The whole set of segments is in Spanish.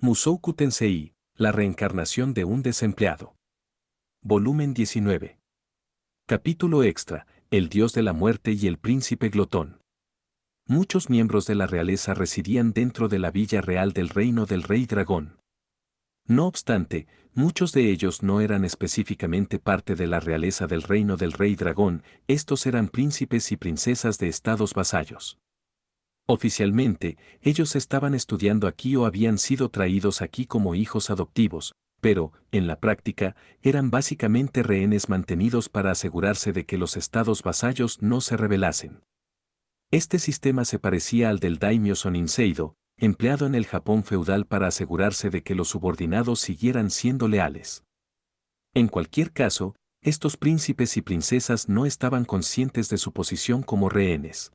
Musouku Tensei, la reencarnación de un desempleado. Volumen 19. Capítulo extra, el dios de la muerte y el príncipe glotón. Muchos miembros de la realeza residían dentro de la villa real del reino del rey dragón. No obstante, muchos de ellos no eran específicamente parte de la realeza del reino del rey dragón, estos eran príncipes y princesas de estados vasallos. Oficialmente, ellos estaban estudiando aquí o habían sido traídos aquí como hijos adoptivos, pero, en la práctica, eran básicamente rehenes mantenidos para asegurarse de que los estados vasallos no se rebelasen. Este sistema se parecía al del daimyo Soninseido, empleado en el Japón feudal para asegurarse de que los subordinados siguieran siendo leales. En cualquier caso, estos príncipes y princesas no estaban conscientes de su posición como rehenes.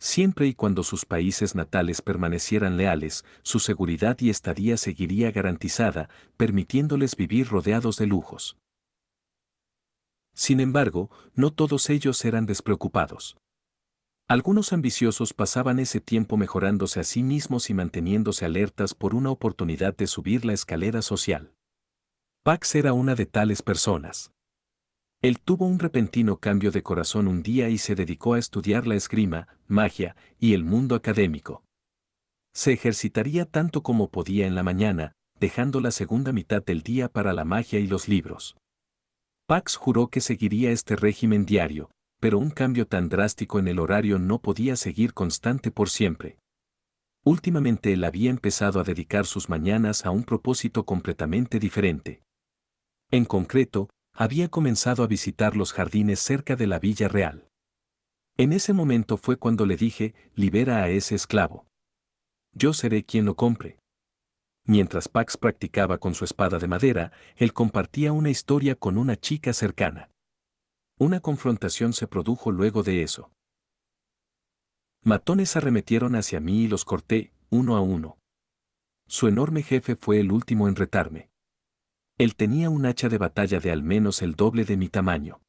Siempre y cuando sus países natales permanecieran leales, su seguridad y estadía seguiría garantizada, permitiéndoles vivir rodeados de lujos. Sin embargo, no todos ellos eran despreocupados. Algunos ambiciosos pasaban ese tiempo mejorándose a sí mismos y manteniéndose alertas por una oportunidad de subir la escalera social. Pax era una de tales personas. Él tuvo un repentino cambio de corazón un día y se dedicó a estudiar la esgrima, magia y el mundo académico. Se ejercitaría tanto como podía en la mañana, dejando la segunda mitad del día para la magia y los libros. Pax juró que seguiría este régimen diario, pero un cambio tan drástico en el horario no podía seguir constante por siempre. Últimamente él había empezado a dedicar sus mañanas a un propósito completamente diferente. En concreto, había comenzado a visitar los jardines cerca de la Villa Real. En ese momento fue cuando le dije, libera a ese esclavo. Yo seré quien lo compre. Mientras Pax practicaba con su espada de madera, él compartía una historia con una chica cercana. Una confrontación se produjo luego de eso. Matones arremetieron hacia mí y los corté, uno a uno. Su enorme jefe fue el último en retarme. Él tenía un hacha de batalla de al menos el doble de mi tamaño.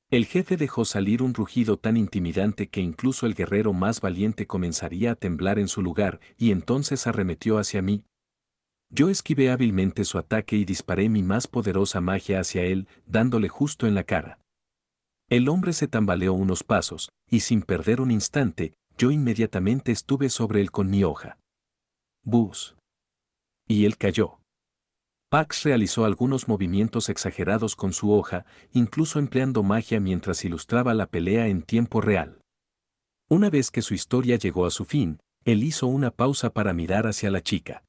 El jefe dejó salir un rugido tan intimidante que incluso el guerrero más valiente comenzaría a temblar en su lugar, y entonces arremetió hacia mí. Yo esquivé hábilmente su ataque y disparé mi más poderosa magia hacia él, dándole justo en la cara. El hombre se tambaleó unos pasos, y sin perder un instante, yo inmediatamente estuve sobre él con mi hoja. ¡Bus! Y él cayó. Pax realizó algunos movimientos exagerados con su hoja, incluso empleando magia mientras ilustraba la pelea en tiempo real. Una vez que su historia llegó a su fin, él hizo una pausa para mirar hacia la chica.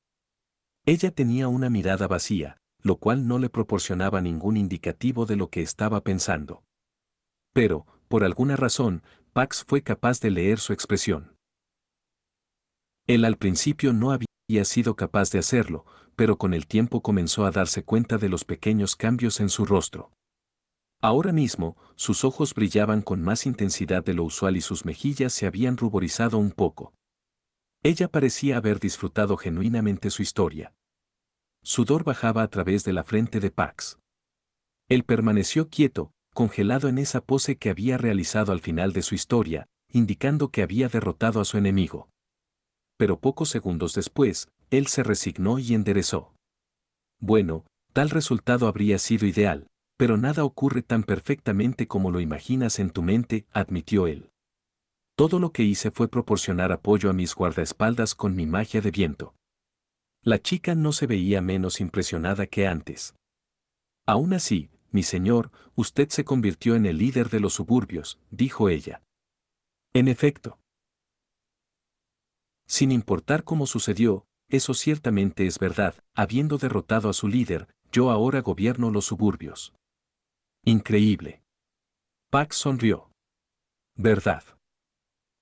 Ella tenía una mirada vacía, lo cual no le proporcionaba ningún indicativo de lo que estaba pensando. Pero, por alguna razón, Pax fue capaz de leer su expresión. Él al principio no había sido capaz de hacerlo, pero con el tiempo comenzó a darse cuenta de los pequeños cambios en su rostro. Ahora mismo, sus ojos brillaban con más intensidad de lo usual y sus mejillas se habían ruborizado un poco. Ella parecía haber disfrutado genuinamente su historia. Sudor bajaba a través de la frente de Pax. Él permaneció quieto, congelado en esa pose que había realizado al final de su historia, indicando que había derrotado a su enemigo. Pero pocos segundos después, él se resignó y enderezó. Bueno, tal resultado habría sido ideal, pero nada ocurre tan perfectamente como lo imaginas en tu mente, admitió él. Todo lo que hice fue proporcionar apoyo a mis guardaespaldas con mi magia de viento. La chica no se veía menos impresionada que antes. Aún así, mi señor, usted se convirtió en el líder de los suburbios, dijo ella. En efecto. Sin importar cómo sucedió, eso ciertamente es verdad, habiendo derrotado a su líder, yo ahora gobierno los suburbios. Increíble. Pax sonrió. ¿Verdad?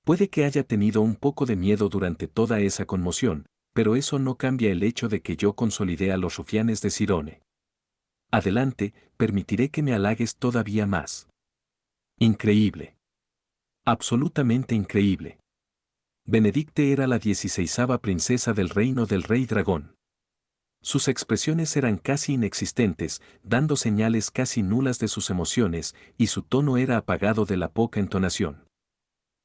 Puede que haya tenido un poco de miedo durante toda esa conmoción, pero eso no cambia el hecho de que yo consolidé a los rufianes de Sirone. Adelante, permitiré que me halagues todavía más. Increíble. Absolutamente increíble. Benedicte era la 16ª princesa del reino del rey dragón. Sus expresiones eran casi inexistentes, dando señales casi nulas de sus emociones, y su tono era apagado de la poca entonación.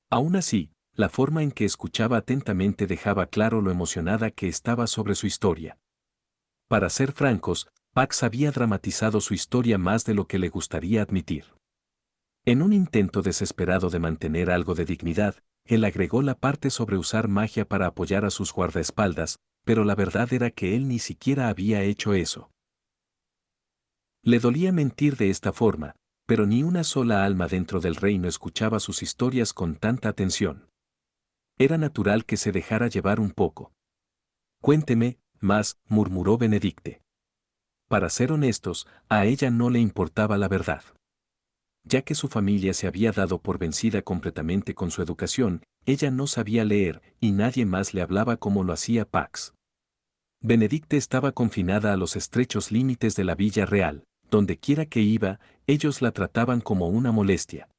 Aún así, la forma en que escuchaba atentamente dejaba claro lo emocionada que estaba sobre su historia. Para ser francos, Pax había dramatizado su historia más de lo que le gustaría admitir. En un intento desesperado de mantener algo de dignidad, él agregó la parte sobre usar magia para apoyar a sus guardaespaldas, pero la verdad era que él ni siquiera había hecho eso. Le dolía mentir de esta forma, pero ni una sola alma dentro del reino escuchaba sus historias con tanta atención. Era natural que se dejara llevar un poco. Cuénteme, más, murmuró Benedicte. Para ser honestos, a ella no le importaba la verdad. Ya que su familia se había dado por vencida completamente con su educación, ella no sabía leer y nadie más le hablaba como lo hacía Pax. Benedicte estaba confinada a los estrechos límites de la villa real, donde quiera que iba, ellos la trataban como una molestia.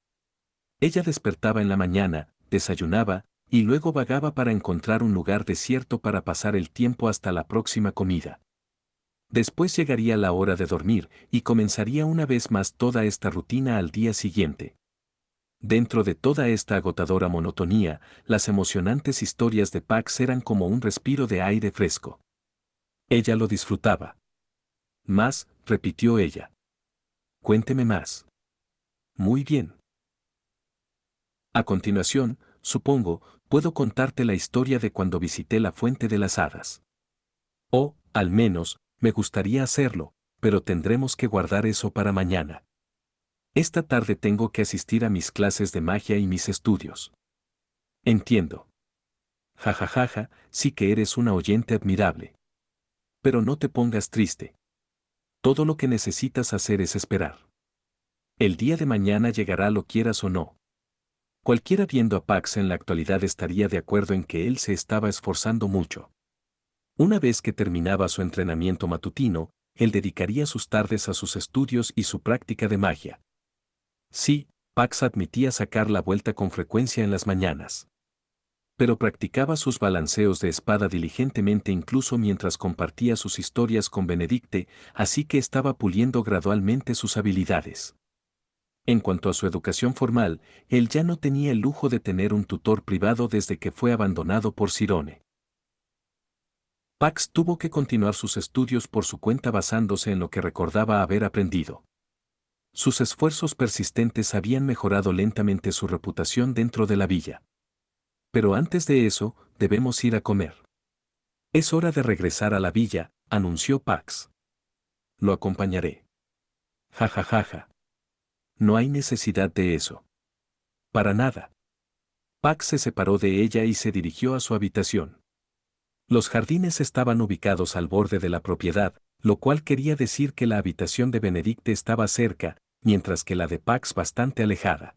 Ella despertaba en la mañana, desayunaba, y luego vagaba para encontrar un lugar desierto para pasar el tiempo hasta la próxima comida. Después llegaría la hora de dormir y comenzaría una vez más toda esta rutina al día siguiente. Dentro de toda esta agotadora monotonía, las emocionantes historias de Pax eran como un respiro de aire fresco. Ella lo disfrutaba. Más, repitió ella. Cuénteme más. Muy bien. A continuación, supongo, puedo contarte la historia de cuando visité la Fuente de las Hadas. O, al menos, me gustaría hacerlo, pero tendremos que guardar eso para mañana. Esta tarde tengo que asistir a mis clases de magia y mis estudios. Entiendo. Jajajaja, sí que eres una oyente admirable. Pero no te pongas triste. Todo lo que necesitas hacer es esperar. El día de mañana llegará lo quieras o no. Cualquiera viendo a Pax en la actualidad estaría de acuerdo en que él se estaba esforzando mucho. Una vez que terminaba su entrenamiento matutino, él dedicaría sus tardes a sus estudios y su práctica de magia. Sí, Pax admitía sacar la vuelta con frecuencia en las mañanas. Pero practicaba sus balanceos de espada diligentemente incluso mientras compartía sus historias con Benedicte, así que estaba puliendo gradualmente sus habilidades. En cuanto a su educación formal, él ya no tenía el lujo de tener un tutor privado desde que fue abandonado por Cirone. Pax tuvo que continuar sus estudios por su cuenta basándose en lo que recordaba haber aprendido. Sus esfuerzos persistentes habían mejorado lentamente su reputación dentro de la villa. Pero antes de eso, debemos ir a comer. Es hora de regresar a la villa, anunció Pax. Lo acompañaré. Ja ja ja ja. No hay necesidad de eso. Para nada. Pax se separó de ella y se dirigió a su habitación. Los jardines estaban ubicados al borde de la propiedad, lo cual quería decir que la habitación de Benedicte estaba cerca, mientras que la de Pax bastante alejada.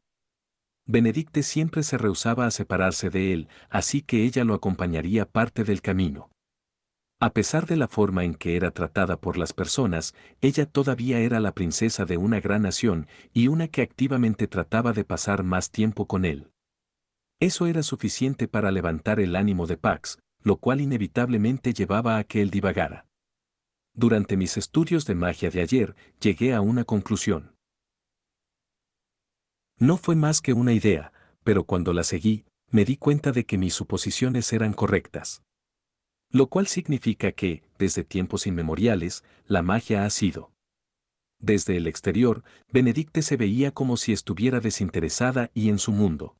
Benedicte siempre se rehusaba a separarse de él, así que ella lo acompañaría parte del camino. A pesar de la forma en que era tratada por las personas, ella todavía era la princesa de una gran nación y una que activamente trataba de pasar más tiempo con él. Eso era suficiente para levantar el ánimo de Pax, lo cual inevitablemente llevaba a que él divagara. Durante mis estudios de magia de ayer, llegué a una conclusión. No fue más que una idea, pero cuando la seguí, me di cuenta de que mis suposiciones eran correctas. Lo cual significa que, desde tiempos inmemoriales, la magia ha sido. Desde el exterior, Benedicte se veía como si estuviera desinteresada y en su mundo.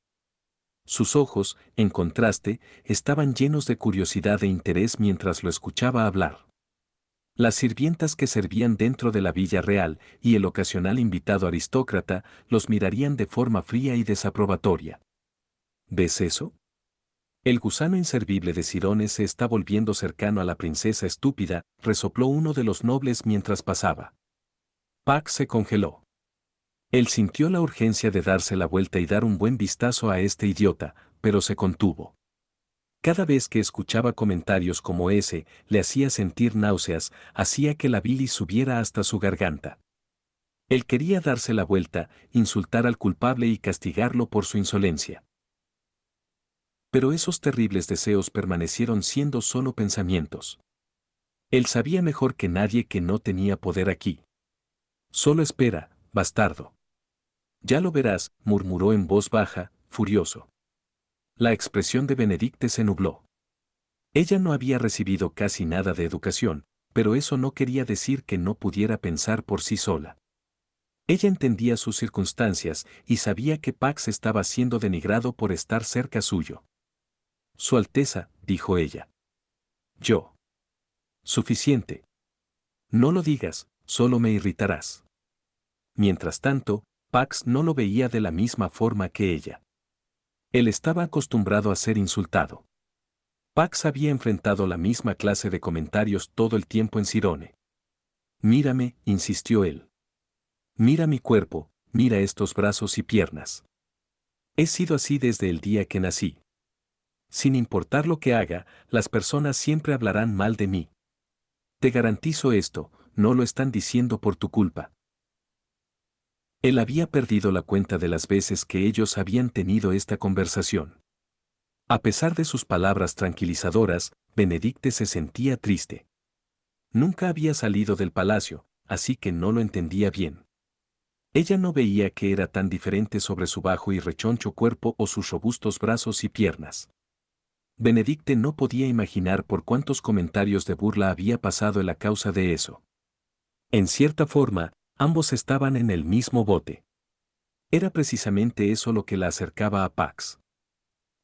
Sus ojos, en contraste, estaban llenos de curiosidad e interés mientras lo escuchaba hablar. Las sirvientas que servían dentro de la villa real y el ocasional invitado aristócrata los mirarían de forma fría y desaprobatoria. ¿Ves eso? El gusano inservible de Cirone se está volviendo cercano a la princesa estúpida, resopló uno de los nobles mientras pasaba. Pax se congeló. Él sintió la urgencia de darse la vuelta y dar un buen vistazo a este idiota, pero se contuvo. Cada vez que escuchaba comentarios como ese, le hacía sentir náuseas, hacía que la bilis subiera hasta su garganta. Él quería darse la vuelta, insultar al culpable y castigarlo por su insolencia. Pero esos terribles deseos permanecieron siendo solo pensamientos. Él sabía mejor que nadie que no tenía poder aquí. Solo espera, bastardo. Ya lo verás, murmuró en voz baja, furioso. La expresión de Benedicte se nubló. Ella no había recibido casi nada de educación, pero eso no quería decir que no pudiera pensar por sí sola. Ella entendía sus circunstancias y sabía que Pax estaba siendo denigrado por estar cerca suyo. Su Alteza, dijo ella. Yo. Suficiente. No lo digas, solo me irritarás. Mientras tanto, Pax no lo veía de la misma forma que ella. Él estaba acostumbrado a ser insultado. Pax había enfrentado la misma clase de comentarios todo el tiempo en Cirone. Mírame, insistió él. Mira mi cuerpo, mira estos brazos y piernas. He sido así desde el día que nací. Sin importar lo que haga, las personas siempre hablarán mal de mí. Te garantizo esto, no lo están diciendo por tu culpa. Él había perdido la cuenta de las veces que ellos habían tenido esta conversación. A pesar de sus palabras tranquilizadoras, Benedicte se sentía triste. Nunca había salido del palacio, así que no lo entendía bien. Ella no veía que era tan diferente sobre su bajo y rechoncho cuerpo o sus robustos brazos y piernas. Benedicte no podía imaginar por cuántos comentarios de burla había pasado él a causa de eso. En cierta forma, ambos estaban en el mismo bote. Era precisamente eso lo que la acercaba a Pax.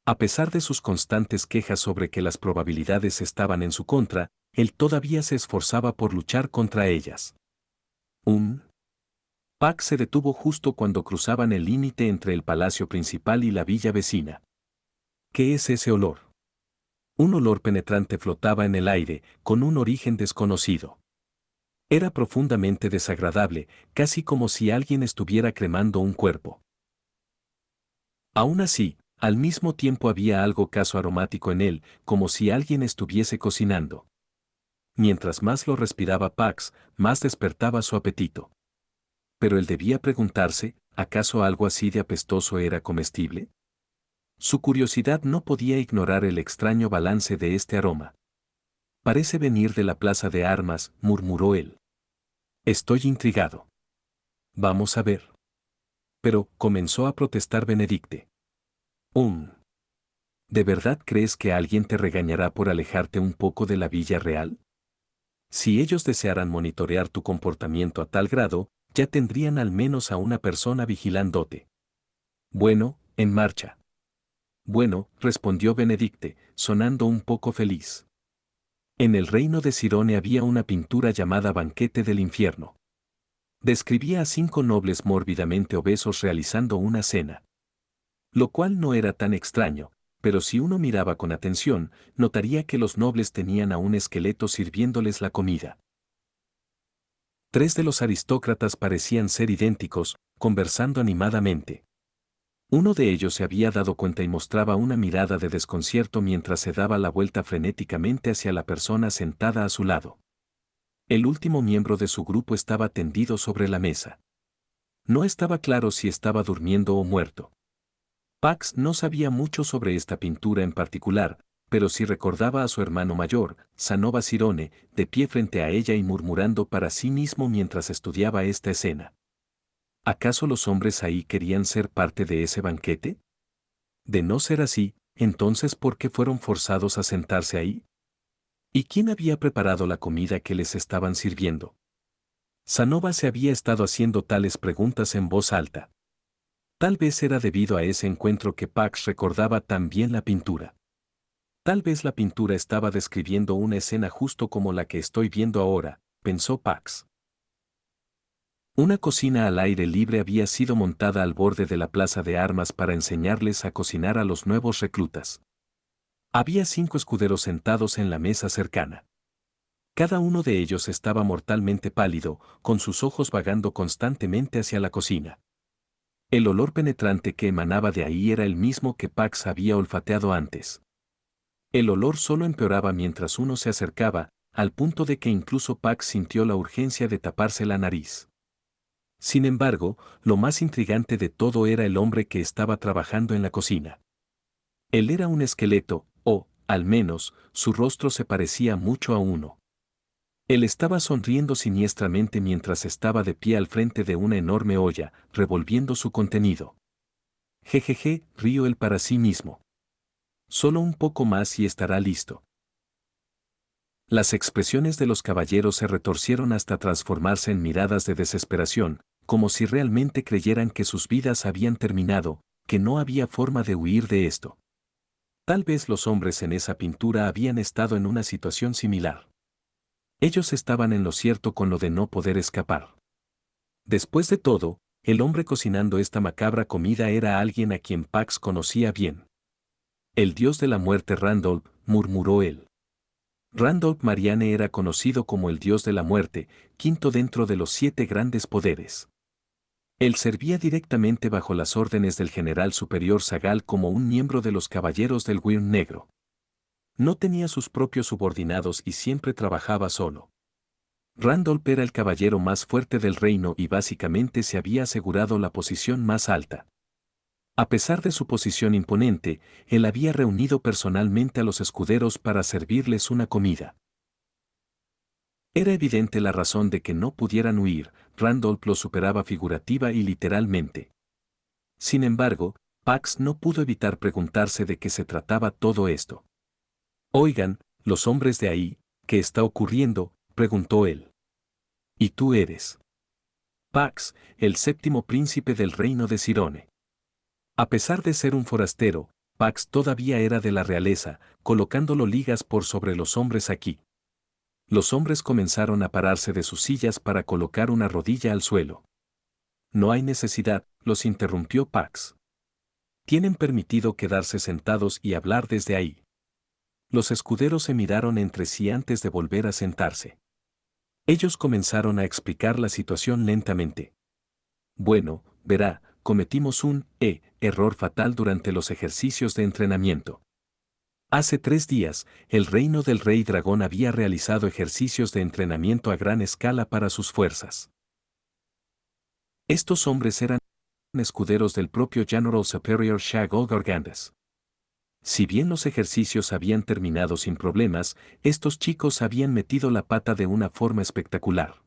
A pesar de sus constantes quejas sobre que las probabilidades estaban en su contra, él todavía se esforzaba por luchar contra ellas. Pax se detuvo justo cuando cruzaban el límite entre el palacio principal y la villa vecina. ¿Qué es ese olor? Un olor penetrante flotaba en el aire, con un origen desconocido. Era profundamente desagradable, casi como si alguien estuviera cremando un cuerpo. Aún así, al mismo tiempo había algo caso aromático en él, como si alguien estuviese cocinando. Mientras más lo respiraba Pax, más despertaba su apetito. Pero él debía preguntarse, ¿acaso algo así de apestoso era comestible? Su curiosidad no podía ignorar el extraño balance de este aroma. Parece venir de la plaza de armas, murmuró él. Estoy intrigado. Vamos a ver. Pero, comenzó a protestar Benedicte. ¿De verdad crees que alguien te regañará por alejarte un poco de la villa real? Si ellos desearan monitorear tu comportamiento a tal grado, ya tendrían al menos a una persona vigilándote. Bueno, en marcha. Bueno, respondió Benedicte, sonando un poco feliz. En el reino de Cirone había una pintura llamada Banquete del Infierno. Describía a 5 nobles mórbidamente obesos realizando una cena. Lo cual no era tan extraño, pero si uno miraba con atención, notaría que los nobles tenían a un esqueleto sirviéndoles la comida. 3 de los aristócratas parecían ser idénticos, conversando animadamente. Uno de ellos se había dado cuenta y mostraba una mirada de desconcierto mientras se daba la vuelta frenéticamente hacia la persona sentada a su lado. El último miembro de su grupo estaba tendido sobre la mesa. No estaba claro si estaba durmiendo o muerto. Pax no sabía mucho sobre esta pintura en particular, pero sí recordaba a su hermano mayor, Sanova Cirone, de pie frente a ella y murmurando para sí mismo mientras estudiaba esta escena. ¿Acaso los hombres ahí querían ser parte de ese banquete? De no ser así, entonces ¿por qué fueron forzados a sentarse ahí? ¿Y quién había preparado la comida que les estaban sirviendo? Sanova se había estado haciendo tales preguntas en voz alta. Tal vez era debido a ese encuentro que Pax recordaba tan bien la pintura. Tal vez la pintura estaba describiendo una escena justo como la que estoy viendo ahora, pensó Pax. Una cocina al aire libre había sido montada al borde de la plaza de armas para enseñarles a cocinar a los nuevos reclutas. Había 5 escuderos sentados en la mesa cercana. Cada uno de ellos estaba mortalmente pálido, con sus ojos vagando constantemente hacia la cocina. El olor penetrante que emanaba de ahí era el mismo que Pax había olfateado antes. El olor solo empeoraba mientras uno se acercaba, al punto de que incluso Pax sintió la urgencia de taparse la nariz. Sin embargo, lo más intrigante de todo era el hombre que estaba trabajando en la cocina. Él era un esqueleto, o, al menos, su rostro se parecía mucho a uno. Él estaba sonriendo siniestramente mientras estaba de pie al frente de una enorme olla, revolviendo su contenido. Jejeje, rió él para sí mismo. Solo un poco más y estará listo. Las expresiones de los caballeros se retorcieron hasta transformarse en miradas de desesperación, como si realmente creyeran que sus vidas habían terminado, que no había forma de huir de esto. Tal vez los hombres en esa pintura habían estado en una situación similar. Ellos estaban en lo cierto con lo de no poder escapar. Después de todo, el hombre cocinando esta macabra comida era alguien a quien Pax conocía bien. El dios de la muerte Randolph, murmuró él. Randolph Marianne era conocido como el dios de la muerte, quinto dentro de los 7 grandes poderes. Él servía directamente bajo las órdenes del general superior Sagal como un miembro de los caballeros del Wyrm Negro. No tenía sus propios subordinados y siempre trabajaba solo. Randolph era el caballero más fuerte del reino y básicamente se había asegurado la posición más alta. A pesar de su posición imponente, él había reunido personalmente a los escuderos para servirles una comida. Era evidente la razón de que no pudieran huir, Randolph los superaba figurativa y literalmente. Sin embargo, Pax no pudo evitar preguntarse de qué se trataba todo esto. Oigan, los hombres de ahí, ¿qué está ocurriendo?, preguntó él. ¿Y tú eres? Pax, el 7º príncipe del reino de Cirone. A pesar de ser un forastero, Pax todavía era de la realeza, colocándolo ligas por sobre los hombres aquí. Los hombres comenzaron a pararse de sus sillas para colocar una rodilla al suelo. No hay necesidad, los interrumpió Pax. Tienen permitido quedarse sentados y hablar desde ahí. Los escuderos se miraron entre sí antes de volver a sentarse. Ellos comenzaron a explicar la situación lentamente. Bueno, verá, cometimos un error fatal durante los ejercicios de entrenamiento. Hace 3 días, el reino del rey dragón había realizado ejercicios de entrenamiento a gran escala para sus fuerzas. Estos hombres eran escuderos del propio General Superior Shagol Gargandes. Si bien los ejercicios habían terminado sin problemas, estos chicos habían metido la pata de una forma espectacular.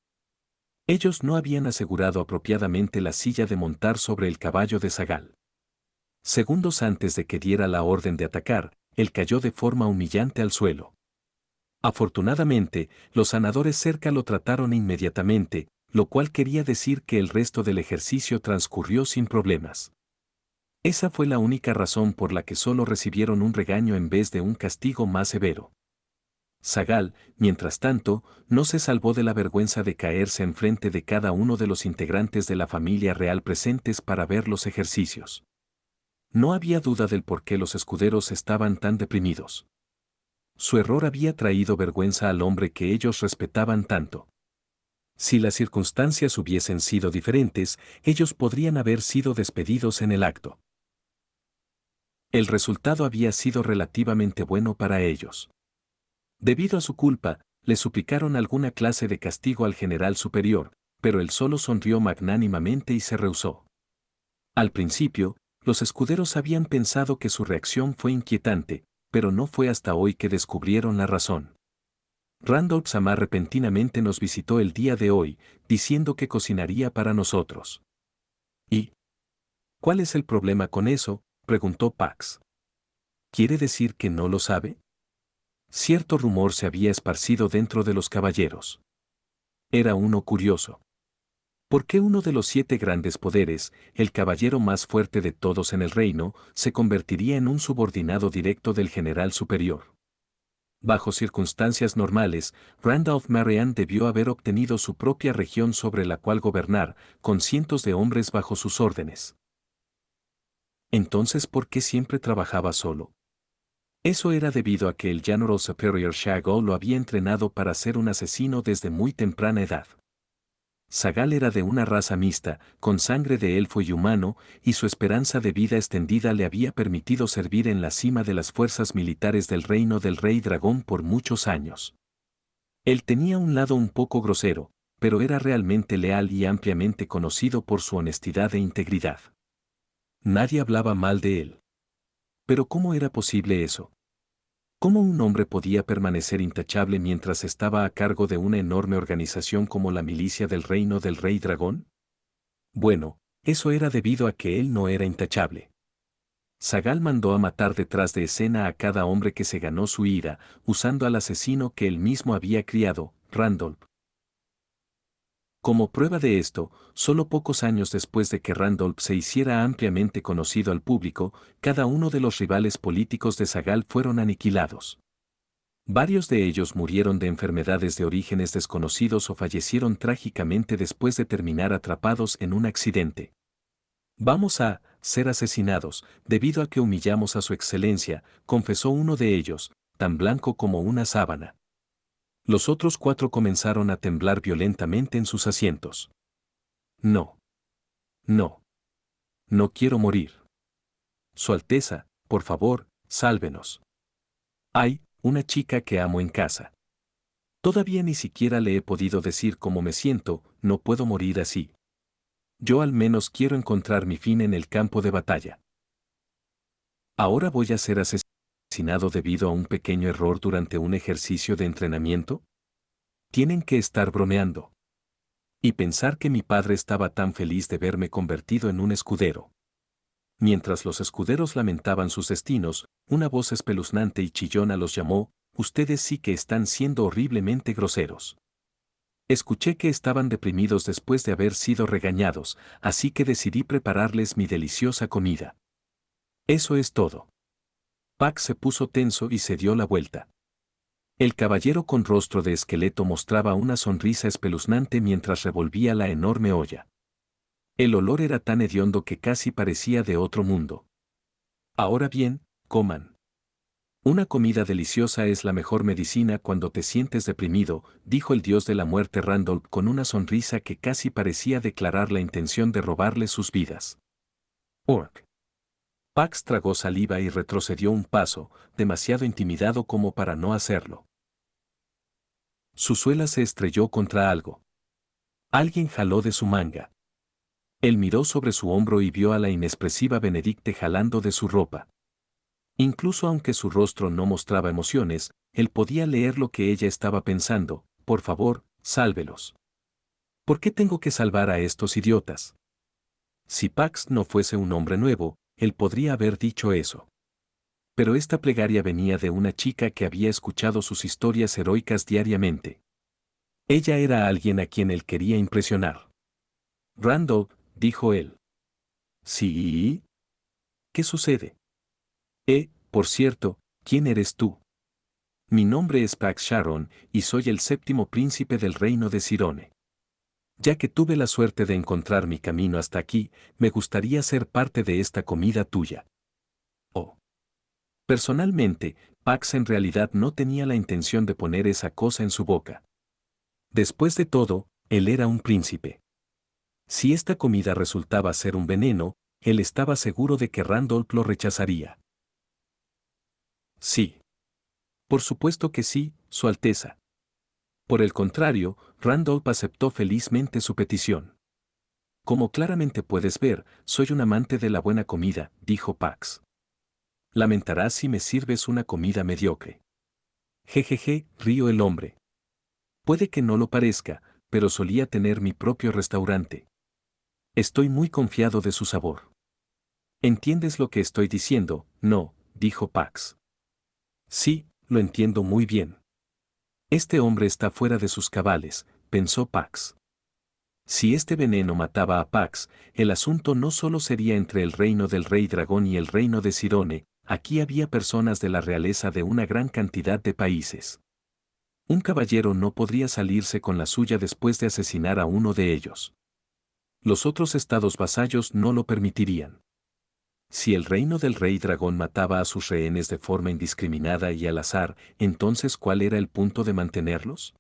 Ellos no habían asegurado apropiadamente la silla de montar sobre el caballo de Sagal. Segundos antes de que diera la orden de atacar, él cayó de forma humillante al suelo. Afortunadamente, los sanadores cerca lo trataron inmediatamente, lo cual quería decir que el resto del ejercicio transcurrió sin problemas. Esa fue la única razón por la que solo recibieron un regaño en vez de un castigo más severo. Sagal, mientras tanto, no se salvó de la vergüenza de caerse enfrente de cada uno de los integrantes de la familia real presentes para ver los ejercicios. No había duda del por qué los escuderos estaban tan deprimidos. Su error había traído vergüenza al hombre que ellos respetaban tanto. Si las circunstancias hubiesen sido diferentes, ellos podrían haber sido despedidos en el acto. El resultado había sido relativamente bueno para ellos. Debido a su culpa, le suplicaron alguna clase de castigo al general superior, pero él solo sonrió magnánimamente y se rehusó. Al principio, los escuderos habían pensado que su reacción fue inquietante, pero no fue hasta hoy que descubrieron la razón. Randolph Samar repentinamente nos visitó el día de hoy, diciendo que cocinaría para nosotros. ¿Y cuál es el problema con eso?, preguntó Pax. ¿Quiere decir que no lo sabe? Cierto rumor se había esparcido dentro de los caballeros. Era uno curioso. ¿Por qué uno de los 7 grandes poderes, el caballero más fuerte de todos en el reino, se convertiría en un subordinado directo del general superior? Bajo circunstancias normales, Randolph Marianne debió haber obtenido su propia región sobre la cual gobernar, con cientos de hombres bajo sus órdenes. Entonces, ¿por qué siempre trabajaba solo? Eso era debido a que el General Superior Shagol lo había entrenado para ser un asesino desde muy temprana edad. Sagal era de una raza mixta, con sangre de elfo y humano, y su esperanza de vida extendida le había permitido servir en la cima de las fuerzas militares del reino del Rey Dragón por muchos años. Él tenía un lado un poco grosero, pero era realmente leal y ampliamente conocido por su honestidad e integridad. Nadie hablaba mal de él. Pero ¿cómo era posible eso? ¿Cómo un hombre podía permanecer intachable mientras estaba a cargo de una enorme organización como la milicia del reino del Rey Dragón? Bueno, eso era debido a que él no era intachable. Sagal mandó a matar detrás de escena a cada hombre que se ganó su ira, usando al asesino que él mismo había criado, Randolph. Como prueba de esto, solo pocos años después de que Randolph se hiciera ampliamente conocido al público, cada uno de los rivales políticos de Sagal fueron aniquilados. Varios de ellos murieron de enfermedades de orígenes desconocidos o fallecieron trágicamente después de terminar atrapados en un accidente. Vamos a ser asesinados, debido a que humillamos a su excelencia, confesó uno de ellos, tan blanco como una sábana. Los otros 4 comenzaron a temblar violentamente en sus asientos. No. No. No quiero morir. Su Alteza, por favor, sálvenos. Hay una chica que amo en casa. Todavía ni siquiera le he podido decir cómo me siento, no puedo morir así. Yo al menos quiero encontrar mi fin en el campo de batalla. ¿Ahora voy a ser asesinado debido a un pequeño error durante un ejercicio de entrenamiento? Tienen que estar bromeando. Y pensar que mi padre estaba tan feliz de verme convertido en un escudero. Mientras los escuderos lamentaban sus destinos, una voz espeluznante y chillona los llamó: ustedes sí que están siendo horriblemente groseros. Escuché que estaban deprimidos después de haber sido regañados, así que decidí prepararles mi deliciosa comida. Eso es todo. Pax se puso tenso y se dio la vuelta. El caballero con rostro de esqueleto mostraba una sonrisa espeluznante mientras revolvía la enorme olla. El olor era tan hediondo que casi parecía de otro mundo. Ahora bien, coman. Una comida deliciosa es la mejor medicina cuando te sientes deprimido, dijo el dios de la muerte Randolph con una sonrisa que casi parecía declarar la intención de robarles sus vidas. Orc. Pax tragó saliva y retrocedió un paso, demasiado intimidado como para no hacerlo. Su suela se estrelló contra algo. Alguien jaló de su manga. Él miró sobre su hombro y vio a la inexpresiva Benedicte jalando de su ropa. Incluso aunque su rostro no mostraba emociones, él podía leer lo que ella estaba pensando: por favor, sálvelos. ¿Por qué tengo que salvar a estos idiotas? Si Pax no fuese un hombre nuevo, él podría haber dicho eso. Pero esta plegaria venía de una chica que había escuchado sus historias heroicas diariamente. Ella era alguien a quien él quería impresionar. Randolph, dijo él. ¿Sí? ¿Qué sucede? Por cierto, ¿quién eres tú? Mi nombre es Pax Sharon, y soy el 7º príncipe del reino de Sirone. Ya que tuve la suerte de encontrar mi camino hasta aquí, me gustaría ser parte de esta comida tuya. Oh. Personalmente, Pax en realidad no tenía la intención de poner esa cosa en su boca. Después de todo, él era un príncipe. Si esta comida resultaba ser un veneno, él estaba seguro de que Randolph lo rechazaría. Sí. Por supuesto que sí, Su Alteza. Por el contrario, Randolph aceptó felizmente su petición. Como claramente puedes ver, soy un amante de la buena comida, dijo Pax. Lamentarás si me sirves una comida mediocre. Jejeje, rió el hombre. Puede que no lo parezca, pero solía tener mi propio restaurante. Estoy muy confiado de su sabor. ¿Entiendes lo que estoy diciendo? No, dijo Pax. Sí, lo entiendo muy bien. Este hombre está fuera de sus cabales, pensó Pax. Si este veneno mataba a Pax, el asunto no solo sería entre el reino del rey dragón y el reino de Sirone, aquí había personas de la realeza de una gran cantidad de países. Un caballero no podría salirse con la suya después de asesinar a uno de ellos. Los otros estados vasallos no lo permitirían. Si el reino del rey dragón mataba a sus rehenes de forma indiscriminada y al azar, entonces ¿cuál era el punto de mantenerlos?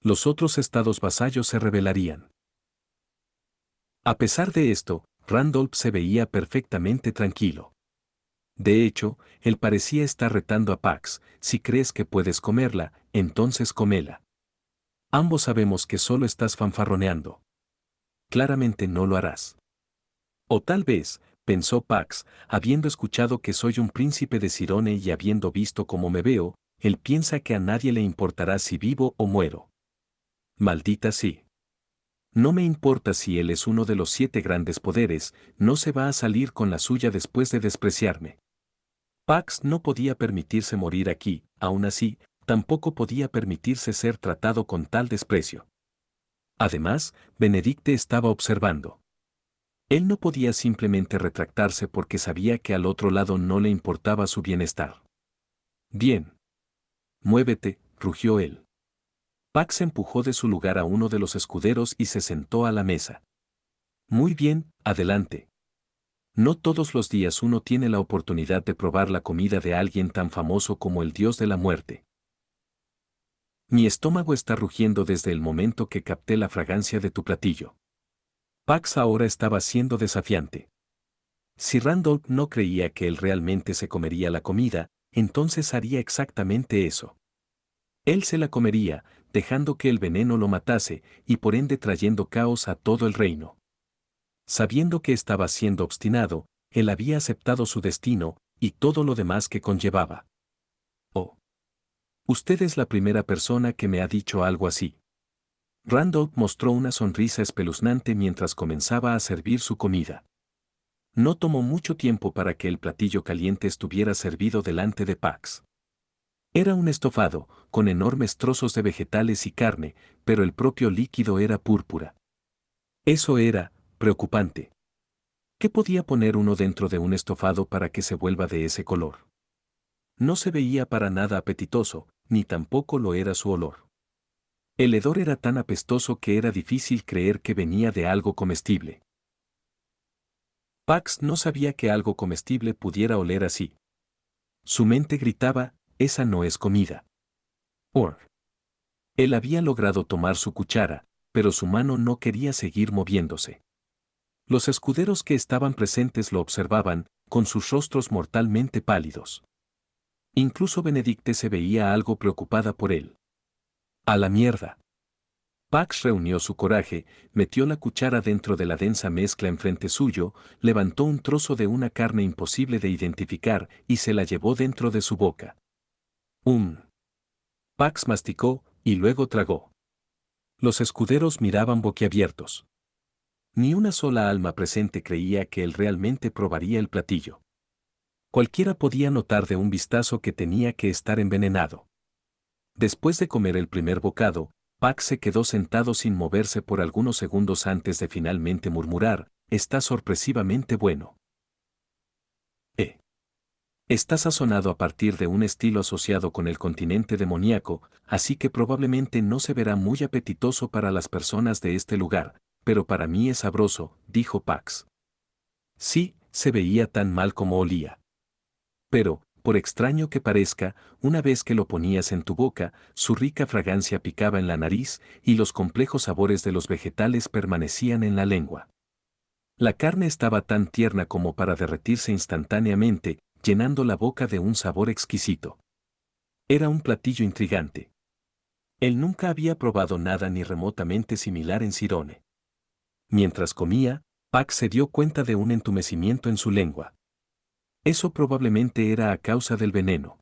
Los otros estados vasallos se rebelarían. A pesar de esto, Randolph se veía perfectamente tranquilo. De hecho, él parecía estar retando a Pax: si crees que puedes comerla, entonces cómela. Ambos sabemos que solo estás fanfarroneando. Claramente no lo harás. O tal vez, pensó Pax, habiendo escuchado que soy un príncipe de Sirone y habiendo visto cómo me veo, él piensa que a nadie le importará si vivo o muero. Maldita sí. No me importa si él es uno de los 7 grandes poderes, no se va a salir con la suya después de despreciarme. Pax no podía permitirse morir aquí, aún así, tampoco podía permitirse ser tratado con tal desprecio. Además, Benedicte estaba observando. Él no podía simplemente retractarse porque sabía que al otro lado no le importaba su bienestar. Bien. Muévete, rugió él. Pax empujó de su lugar a uno de los escuderos y se sentó a la mesa. Muy bien, adelante. No todos los días uno tiene la oportunidad de probar la comida de alguien tan famoso como el dios de la muerte. Mi estómago está rugiendo desde el momento que capté la fragancia de tu platillo. Pax ahora estaba siendo desafiante. Si Randolph no creía que él realmente se comería la comida, entonces haría exactamente eso. Él se la comería, dejando que el veneno lo matase, y por ende trayendo caos a todo el reino. Sabiendo que estaba siendo obstinado, él había aceptado su destino, y todo lo demás que conllevaba. Oh. Usted es la primera persona que me ha dicho algo así. Randolph mostró una sonrisa espeluznante mientras comenzaba a servir su comida. No tomó mucho tiempo para que el platillo caliente estuviera servido delante de Pax. Era un estofado, con enormes trozos de vegetales y carne, pero el propio líquido era púrpura. Eso era preocupante. ¿Qué podía poner uno dentro de un estofado para que se vuelva de ese color? No se veía para nada apetitoso, ni tampoco lo era su olor. El hedor era tan apestoso que era difícil creer que venía de algo comestible. Pax no sabía que algo comestible pudiera oler así. Su mente gritaba, esa no es comida. Or. Él había logrado tomar su cuchara, pero su mano no quería seguir moviéndose. Los escuderos que estaban presentes lo observaban, con sus rostros mortalmente pálidos. Incluso Benedicte se veía algo preocupada por él. ¡A la mierda! Pax reunió su coraje, metió la cuchara dentro de la densa mezcla enfrente suyo, levantó un trozo de una carne imposible de identificar y se la llevó dentro de su boca. Pax masticó y luego tragó. Los escuderos miraban boquiabiertos. Ni una sola alma presente creía que él realmente probaría el platillo. Cualquiera podía notar de un vistazo que tenía que estar envenenado. Después de comer el primer bocado, Pax se quedó sentado sin moverse por algunos segundos antes de finalmente murmurar, está sorpresivamente bueno. Está sazonado a partir de un estilo asociado con el continente demoníaco, así que probablemente no se verá muy apetitoso para las personas de este lugar, pero para mí es sabroso, dijo Pax. Sí, se veía tan mal como olía. Pero, por extraño que parezca, una vez que lo ponías en tu boca, su rica fragancia picaba en la nariz y los complejos sabores de los vegetales permanecían en la lengua. La carne estaba tan tierna como para derretirse instantáneamente, llenando la boca de un sabor exquisito. Era un platillo intrigante. Él nunca había probado nada ni remotamente similar en Cirone. Mientras comía, Pax se dio cuenta de un entumecimiento en su lengua. Eso probablemente era a causa del veneno.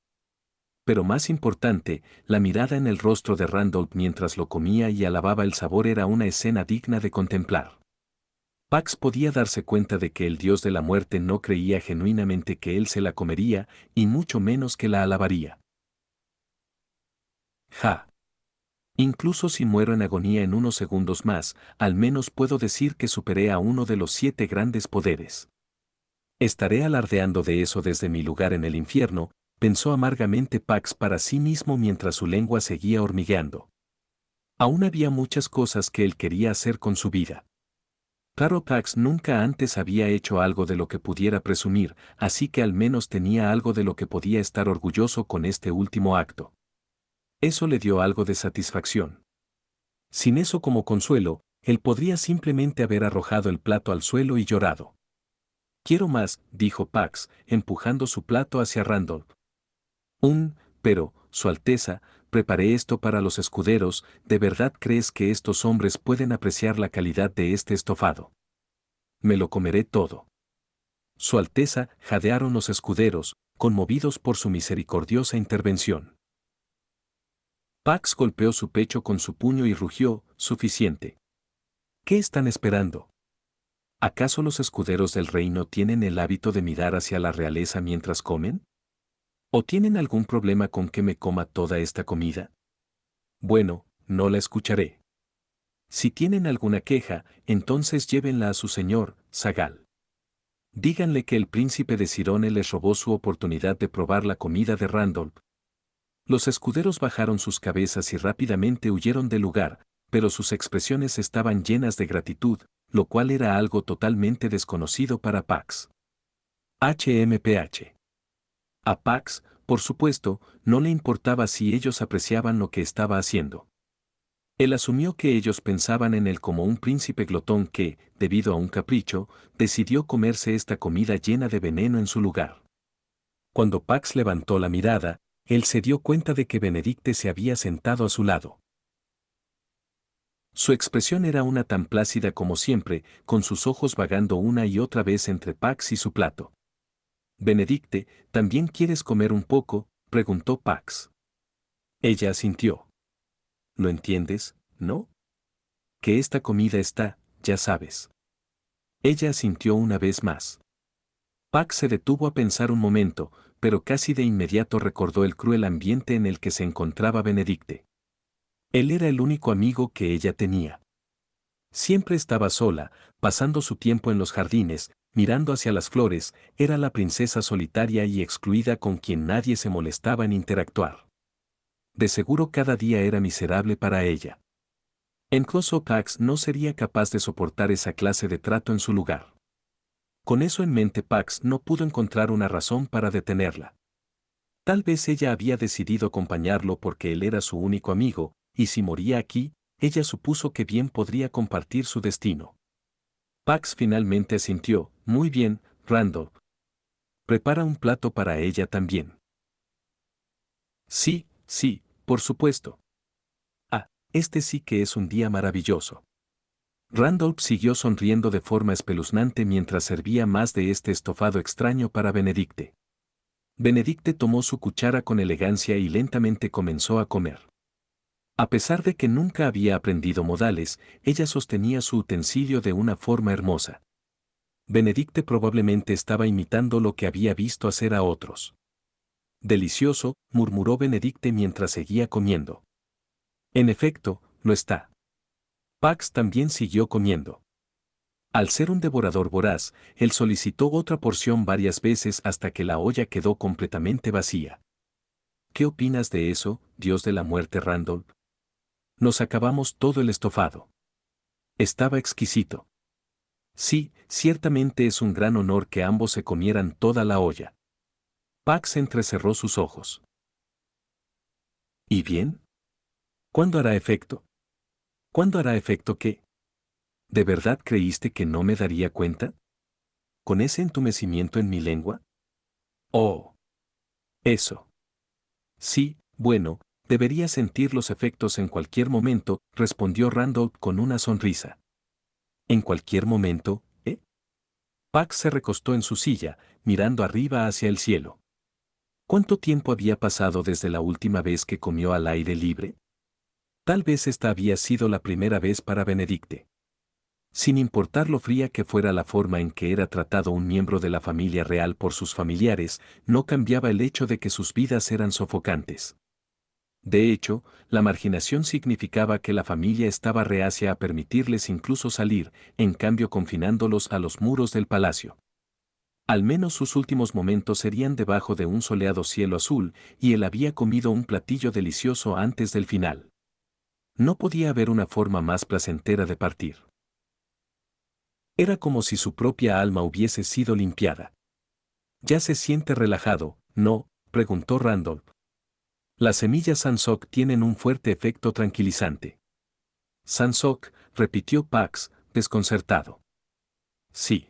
Pero más importante, la mirada en el rostro de Randolph mientras lo comía y alababa el sabor era una escena digna de contemplar. Pax podía darse cuenta de que el dios de la muerte no creía genuinamente que él se la comería, y mucho menos que la alabaría. Ja. Incluso si muero en agonía en unos segundos más, al menos puedo decir que superé a uno de los 7 grandes poderes. Estaré alardeando de eso desde mi lugar en el infierno, pensó amargamente Pax para sí mismo mientras su lengua seguía hormigueando. Aún había muchas cosas que él quería hacer con su vida. Claro, Pax nunca antes había hecho algo de lo que pudiera presumir, así que al menos tenía algo de lo que podía estar orgulloso con este último acto. Eso le dio algo de satisfacción. Sin eso como consuelo, él podría simplemente haber arrojado el plato al suelo y llorado. Quiero más, dijo Pax, empujando su plato hacia Randolph. Pero, Su Alteza, preparé esto para los escuderos, ¿de verdad crees que estos hombres pueden apreciar la calidad de este estofado? Me lo comeré todo. Su Alteza, jadearon los escuderos, conmovidos por su misericordiosa intervención. Pax golpeó su pecho con su puño y rugió, suficiente. ¿Qué están esperando? ¿Acaso los escuderos del reino tienen el hábito de mirar hacia la realeza mientras comen? ¿O tienen algún problema con que me coma toda esta comida? Bueno, no la escucharé. Si tienen alguna queja, entonces llévenla a su señor, Sagal. Díganle que el príncipe de Cirone les robó su oportunidad de probar la comida de Randolph. Los escuderos bajaron sus cabezas y rápidamente huyeron del lugar, pero sus expresiones estaban llenas de gratitud, lo cual era algo totalmente desconocido para Pax. HMPH. A Pax, por supuesto, no le importaba si ellos apreciaban lo que estaba haciendo. Él asumió que ellos pensaban en él como un príncipe glotón que, debido a un capricho, decidió comerse esta comida llena de veneno en su lugar. Cuando Pax levantó la mirada, él se dio cuenta de que Benedicte se había sentado a su lado. Su expresión era una tan plácida como siempre, con sus ojos vagando una y otra vez entre Pax y su plato. Benedicte, ¿también quieres comer un poco?, preguntó Pax. Ella asintió. ¿Lo entiendes, no? Que esta comida está, ya sabes. Ella asintió una vez más. Pax se detuvo a pensar un momento, pero casi de inmediato recordó el cruel ambiente en el que se encontraba Benedicte. Él era el único amigo que ella tenía. Siempre estaba sola, pasando su tiempo en los jardines, mirando hacia las flores, era la princesa solitaria y excluida con quien nadie se molestaba en interactuar. De seguro cada día era miserable para ella. Incluso Pax no sería capaz de soportar esa clase de trato en su lugar. Con eso en mente Pax no pudo encontrar una razón para detenerla. Tal vez ella había decidido acompañarlo porque él era su único amigo, y si moría aquí, ella supuso que bien podría compartir su destino. Pax finalmente asintió, muy bien, Randolph. Prepara un plato para ella también. Sí, sí, por supuesto. Ah, este sí que es un día maravilloso. Randolph siguió sonriendo de forma espeluznante mientras servía más de este estofado extraño para Benedicte. Benedicte tomó su cuchara con elegancia y lentamente comenzó a comer. A pesar de que nunca había aprendido modales, ella sostenía su utensilio de una forma hermosa. Benedicte probablemente estaba imitando lo que había visto hacer a otros. Delicioso, murmuró Benedicte mientras seguía comiendo. En efecto, lo está. Pax también siguió comiendo. Al ser un devorador voraz, él solicitó otra porción varias veces hasta que la olla quedó completamente vacía. ¿Qué opinas de eso, dios de la muerte Randolph? Nos acabamos todo el estofado. Estaba exquisito. Sí, ciertamente es un gran honor que ambos se comieran toda la olla. Pax entrecerró sus ojos. ¿Y bien? ¿Cuándo hará efecto? ¿Cuándo hará efecto qué? ¿De verdad creíste que no me daría cuenta? ¿Con ese entumecimiento en mi lengua? Oh. Eso. Sí, bueno, debería sentir los efectos en cualquier momento, respondió Randolph con una sonrisa. ¿En cualquier momento, eh? Pax se recostó en su silla, mirando arriba hacia el cielo. ¿Cuánto tiempo había pasado desde la última vez que comió al aire libre? Tal vez esta había sido la primera vez para Benedicte. Sin importar lo fría que fuera la forma en que era tratado un miembro de la familia real por sus familiares, no cambiaba el hecho de que sus vidas eran sofocantes. De hecho, la marginación significaba que la familia estaba reacia a permitirles incluso salir, en cambio confinándolos a los muros del palacio. Al menos sus últimos momentos serían debajo de un soleado cielo azul, y él había comido un platillo delicioso antes del final. No podía haber una forma más placentera de partir. Era como si su propia alma hubiese sido limpiada. ¿Ya se siente relajado, no?, preguntó Randolph. Las semillas Sansok tienen un fuerte efecto tranquilizante. Sansok, repitió Pax, desconcertado. Sí.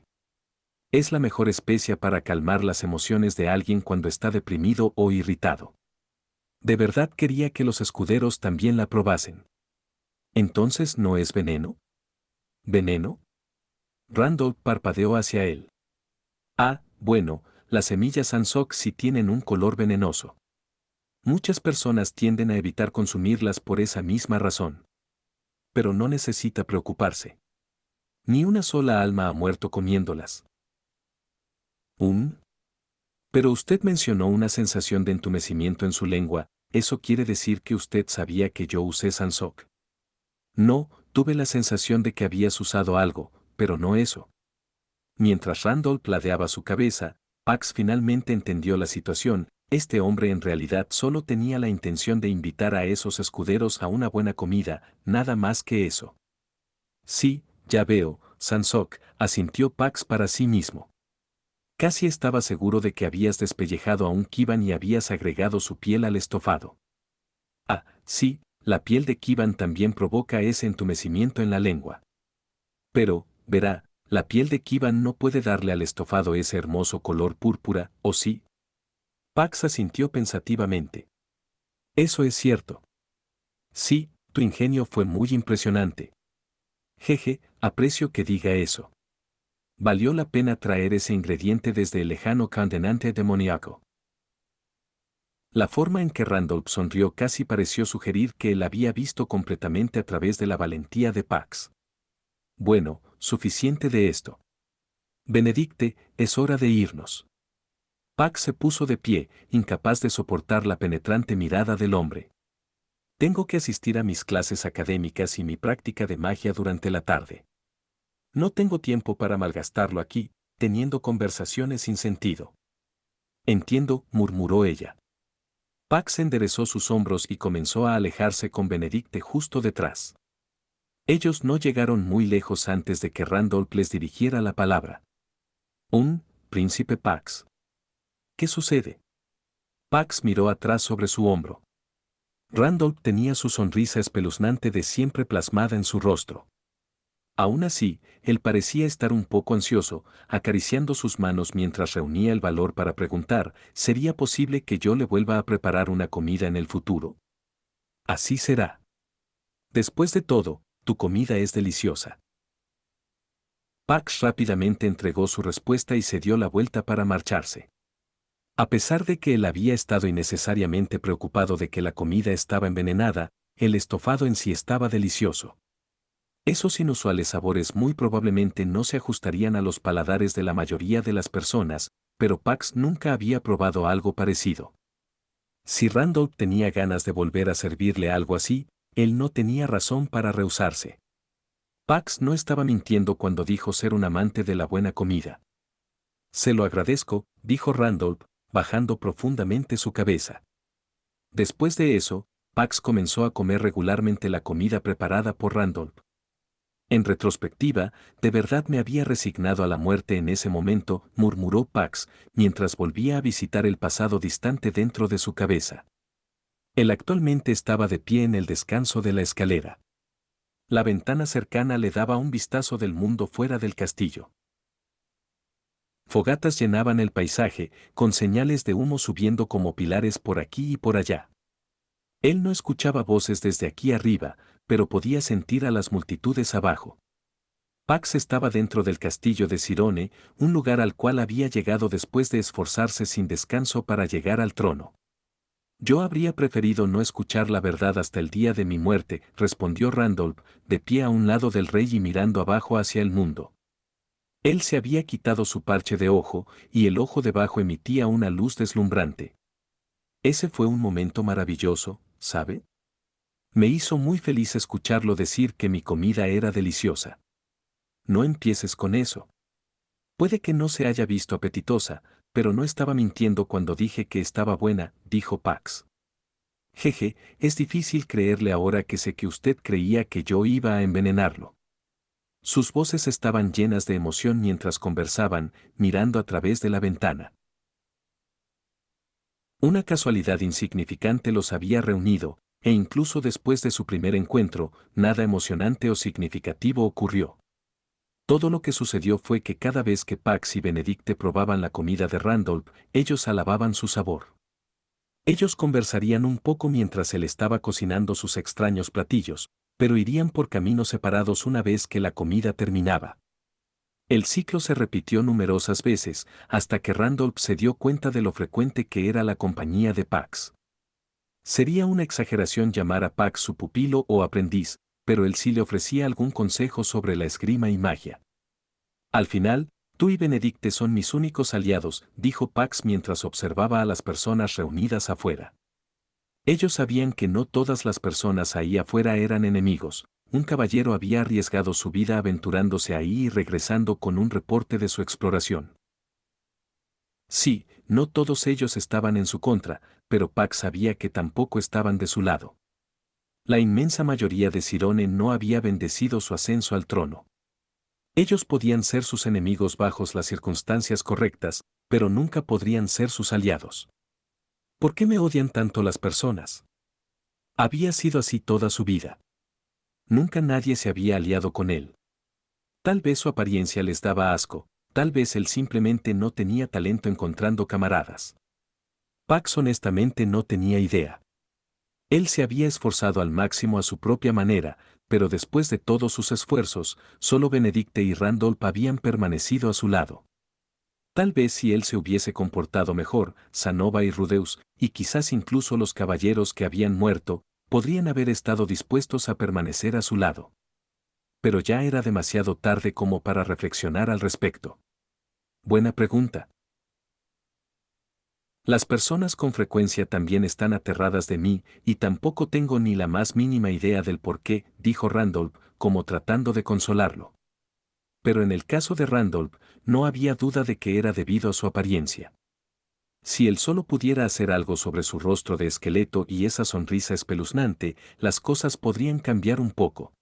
Es la mejor especia para calmar las emociones de alguien cuando está deprimido o irritado. De verdad quería que los escuderos también la probasen. ¿Entonces no es veneno? ¿Veneno? Randolph parpadeó hacia él. Ah, bueno, las semillas Sansok sí tienen un color venenoso. Muchas personas tienden a evitar consumirlas por esa misma razón. Pero no necesita preocuparse. Ni una sola alma ha muerto comiéndolas. ¿Un? Pero usted mencionó una sensación de entumecimiento en su lengua, ¿eso quiere decir que usted sabía que yo usé Sansok? No, tuve la sensación de que habías usado algo, pero no eso. Mientras Randolph ladeaba su cabeza, Pax finalmente entendió la situación. Este hombre en realidad solo tenía la intención de invitar a esos escuderos a una buena comida, nada más que eso. Sí, ya veo, Sansok, asintió Pax para sí mismo. Casi estaba seguro de que habías despellejado a un Kivan y habías agregado su piel al estofado. Ah, sí, la piel de Kivan también provoca ese entumecimiento en la lengua. Pero, verá, la piel de Kivan no puede darle al estofado ese hermoso color púrpura, ¿o sí? Pax asintió pensativamente. Eso es cierto. Sí, tu ingenio fue muy impresionante. Jeje, aprecio que diga eso. Valió la pena traer ese ingrediente desde el lejano continente demoníaco. La forma en que Randolph sonrió casi pareció sugerir que él había visto completamente a través de la valentía de Pax. Bueno, suficiente de esto. Benedicte, es hora de irnos. Pax se puso de pie, incapaz de soportar la penetrante mirada del hombre. Tengo que asistir a mis clases académicas y mi práctica de magia durante la tarde. No tengo tiempo para malgastarlo aquí, teniendo conversaciones sin sentido. Entiendo, murmuró ella. Pax enderezó sus hombros y comenzó a alejarse con Benedicte justo detrás. Ellos no llegaron muy lejos antes de que Randolph les dirigiera la palabra. Príncipe Pax. ¿Qué sucede? Pax miró atrás sobre su hombro. Randolph tenía su sonrisa espeluznante de siempre plasmada en su rostro. Aún así, él parecía estar un poco ansioso, acariciando sus manos mientras reunía el valor para preguntar, ¿sería posible que yo le vuelva a preparar una comida en el futuro? Así será. Después de todo, tu comida es deliciosa. Pax rápidamente entregó su respuesta y se dio la vuelta para marcharse. A pesar de que él había estado innecesariamente preocupado de que la comida estaba envenenada, el estofado en sí estaba delicioso. Esos inusuales sabores muy probablemente no se ajustarían a los paladares de la mayoría de las personas, pero Pax nunca había probado algo parecido. Si Randolph tenía ganas de volver a servirle algo así, él no tenía razón para rehusarse. Pax no estaba mintiendo cuando dijo ser un amante de la buena comida. Se lo agradezco, dijo Randolph, bajando profundamente su cabeza. Después de eso, Pax comenzó a comer regularmente la comida preparada por Randolph. En retrospectiva, de verdad me había resignado a la muerte en ese momento, murmuró Pax, mientras volvía a visitar el pasado distante dentro de su cabeza. Él actualmente estaba de pie en el descanso de la escalera. La ventana cercana le daba un vistazo del mundo fuera del castillo. Fogatas llenaban el paisaje, con señales de humo subiendo como pilares por aquí y por allá. Él no escuchaba voces desde aquí arriba, pero podía sentir a las multitudes abajo. Pax estaba dentro del castillo de Cirone, un lugar al cual había llegado después de esforzarse sin descanso para llegar al trono. Yo habría preferido no escuchar la verdad hasta el día de mi muerte, respondió Randolph, de pie a un lado del rey y mirando abajo hacia el mundo. Él se había quitado su parche de ojo, y el ojo debajo emitía una luz deslumbrante. Ese fue un momento maravilloso, ¿sabe? Me hizo muy feliz escucharlo decir que mi comida era deliciosa. No empieces con eso. Puede que no se haya visto apetitosa, pero no estaba mintiendo cuando dije que estaba buena, dijo Pax. Jeje, es difícil creerle ahora que sé que usted creía que yo iba a envenenarlo. Sus voces estaban llenas de emoción mientras conversaban, mirando a través de la ventana. Una casualidad insignificante los había reunido, e incluso después de su primer encuentro, nada emocionante o significativo ocurrió. Todo lo que sucedió fue que cada vez que Pax y Benedicte probaban la comida de Randolph, ellos alababan su sabor. Ellos conversarían un poco mientras él estaba cocinando sus extraños platillos, pero irían por caminos separados una vez que la comida terminaba. El ciclo se repitió numerosas veces, hasta que Randolph se dio cuenta de lo frecuente que era la compañía de Pax. Sería una exageración llamar a Pax su pupilo o aprendiz, pero él sí le ofrecía algún consejo sobre la esgrima y magia. Al final, tú y Benedicte son mis únicos aliados, dijo Pax mientras observaba a las personas reunidas afuera. Ellos sabían que no todas las personas ahí afuera eran enemigos. Un caballero había arriesgado su vida aventurándose ahí y regresando con un reporte de su exploración. Sí, no todos ellos estaban en su contra, pero Pax sabía que tampoco estaban de su lado. La inmensa mayoría de Cirone no había bendecido su ascenso al trono. Ellos podían ser sus enemigos bajo las circunstancias correctas, pero nunca podrían ser sus aliados. ¿Por qué me odian tanto las personas? Había sido así toda su vida. Nunca nadie se había aliado con él. Tal vez su apariencia les daba asco, tal vez él simplemente no tenía talento encontrando camaradas. Pax honestamente no tenía idea. Él se había esforzado al máximo a su propia manera, pero después de todos sus esfuerzos, solo Benedicte y Randolph habían permanecido a su lado. Tal vez si él se hubiese comportado mejor, Sanova y Rudeus, y quizás incluso los caballeros que habían muerto, podrían haber estado dispuestos a permanecer a su lado. Pero ya era demasiado tarde como para reflexionar al respecto. Buena pregunta. Las personas con frecuencia también están aterradas de mí, y tampoco tengo ni la más mínima idea del por qué, dijo Randolph, como tratando de consolarlo. Pero en el caso de Randolph, no había duda de que era debido a su apariencia. Si él solo pudiera hacer algo sobre su rostro de esqueleto y esa sonrisa espeluznante, las cosas podrían cambiar un poco.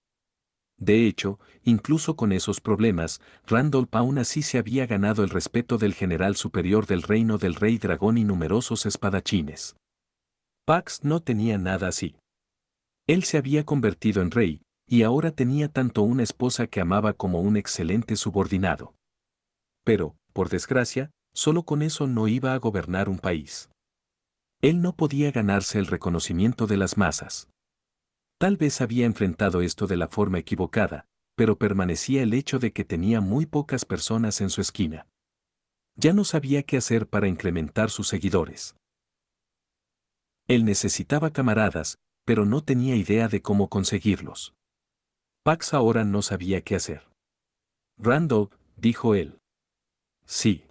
De hecho, incluso con esos problemas, Randolph aún así se había ganado el respeto del general superior del reino del rey dragón y numerosos espadachines. Pax no tenía nada así. Él se había convertido en rey, y ahora tenía tanto una esposa que amaba como un excelente subordinado. Pero, por desgracia, solo con eso no iba a gobernar un país. Él no podía ganarse el reconocimiento de las masas. Tal vez había enfrentado esto de la forma equivocada, pero permanecía el hecho de que tenía muy pocas personas en su esquina. Ya no sabía qué hacer para incrementar sus seguidores. Él necesitaba camaradas, pero no tenía idea de cómo conseguirlos. Pax ahora no sabía qué hacer. Randolph, dijo él. Sí.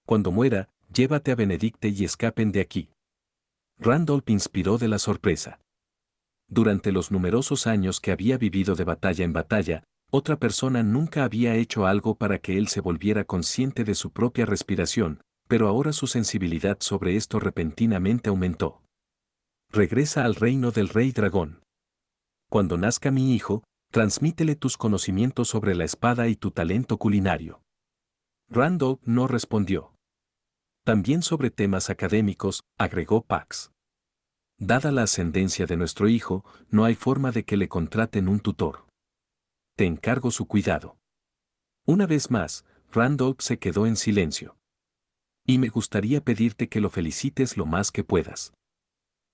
Cuando muera, llévate a Benedicte y escapen de aquí. Randolph inspiró de la sorpresa. Durante los numerosos años que había vivido de batalla en batalla, otra persona nunca había hecho algo para que él se volviera consciente de su propia respiración, pero ahora su sensibilidad sobre esto repentinamente aumentó. Regresa al reino del rey dragón. Cuando nazca mi hijo, transmítele tus conocimientos sobre la espada y tu talento culinario. Randolph no respondió. También sobre temas académicos, agregó Pax. Dada la ascendencia de nuestro hijo, no hay forma de que le contraten un tutor. Te encargo su cuidado. Una vez más, Randolph se quedó en silencio. Y me gustaría pedirte que lo felicites lo más que puedas.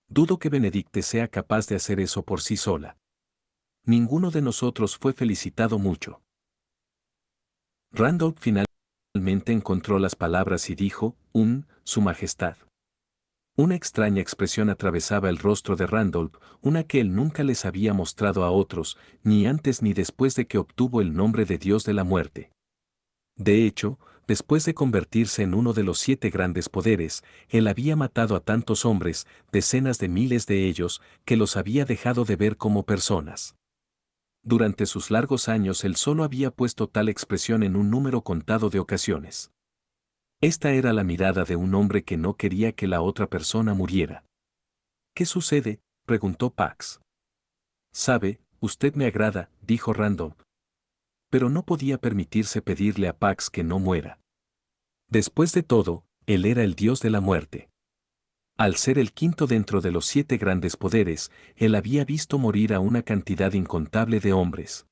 Dudo que Benedicte sea capaz de hacer eso por sí sola. Ninguno de nosotros fue felicitado mucho. Randolph finalmente encontró las palabras y dijo, Su Majestad. Una extraña expresión atravesaba el rostro de Randolph, una que él nunca les había mostrado a otros, ni antes ni después de que obtuvo el nombre de Dios de la Muerte. De hecho, después de convertirse en uno de los 7 grandes poderes, él había matado a tantos hombres, decenas de miles de ellos, que los había dejado de ver como personas. Durante sus largos años él solo había puesto tal expresión en un número contado de ocasiones. Esta era la mirada de un hombre que no quería que la otra persona muriera. ¿Qué sucede?, preguntó Pax. Sabe, usted me agrada, dijo Randolph. Pero no podía permitirse pedirle a Pax que no muera. Después de todo, él era el dios de la muerte. Al ser el quinto dentro de los 7 grandes poderes, él había visto morir a una cantidad incontable de hombres.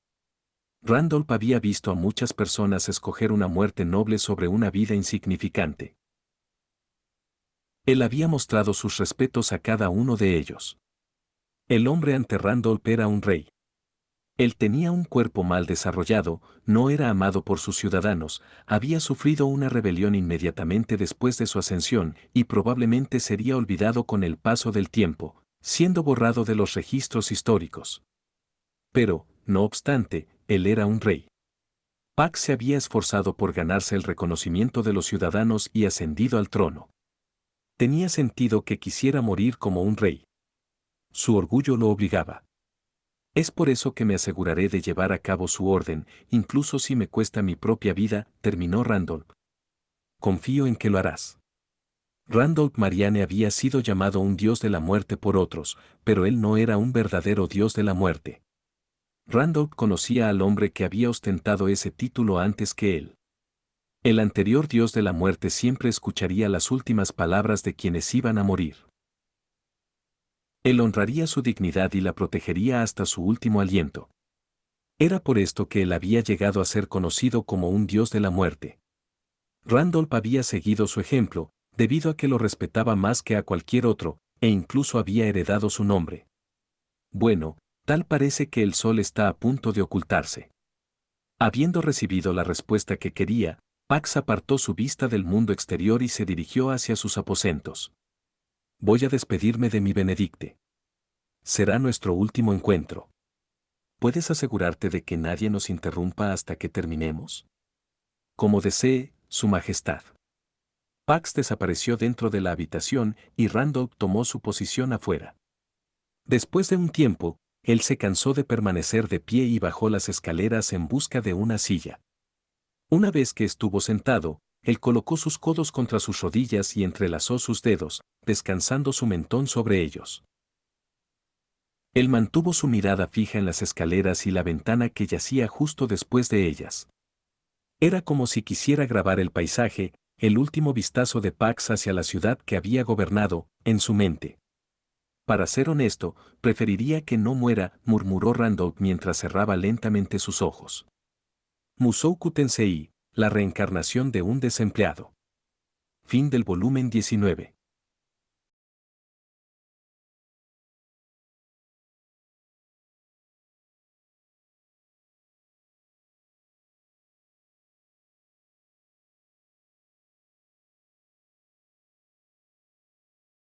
Randolph había visto a muchas personas escoger una muerte noble sobre una vida insignificante. Él había mostrado sus respetos a cada uno de ellos. El hombre ante Randolph era un rey. Él tenía un cuerpo mal desarrollado, no era amado por sus ciudadanos, había sufrido una rebelión inmediatamente después de su ascensión y probablemente sería olvidado con el paso del tiempo, siendo borrado de los registros históricos. Pero, no obstante, él era un rey. Pax se había esforzado por ganarse el reconocimiento de los ciudadanos y ascendido al trono. Tenía sentido que quisiera morir como un rey. Su orgullo lo obligaba. Es por eso que me aseguraré de llevar a cabo su orden, incluso si me cuesta mi propia vida, terminó Randolph. Confío en que lo harás. Randolph Marianne había sido llamado un dios de la muerte por otros, pero él no era un verdadero dios de la muerte. Randolph conocía al hombre que había ostentado ese título antes que él. El anterior dios de la muerte siempre escucharía las últimas palabras de quienes iban a morir. Él honraría su dignidad y la protegería hasta su último aliento. Era por esto que él había llegado a ser conocido como un dios de la muerte. Randolph había seguido su ejemplo, debido a que lo respetaba más que a cualquier otro, e incluso había heredado su nombre. Bueno, tal parece que el sol está a punto de ocultarse. Habiendo recibido la respuesta que quería, Pax apartó su vista del mundo exterior y se dirigió hacia sus aposentos. Voy a despedirme de mi Benedicte. Será nuestro último encuentro. ¿Puedes asegurarte de que nadie nos interrumpa hasta que terminemos? Como desee, Su Majestad. Pax desapareció dentro de la habitación y Randolph tomó su posición afuera. Después de un tiempo, él se cansó de permanecer de pie y bajó las escaleras en busca de una silla. Una vez que estuvo sentado, él colocó sus codos contra sus rodillas y entrelazó sus dedos, descansando su mentón sobre ellos. Él mantuvo su mirada fija en las escaleras y la ventana que yacía justo después de ellas. Era como si quisiera grabar el paisaje, el último vistazo de Pax hacia la ciudad que había gobernado, en su mente. Para ser honesto, preferiría que no muera, murmuró Randolph mientras cerraba lentamente sus ojos. Musouku Tensei, la reencarnación de un desempleado. Fin del volumen 19.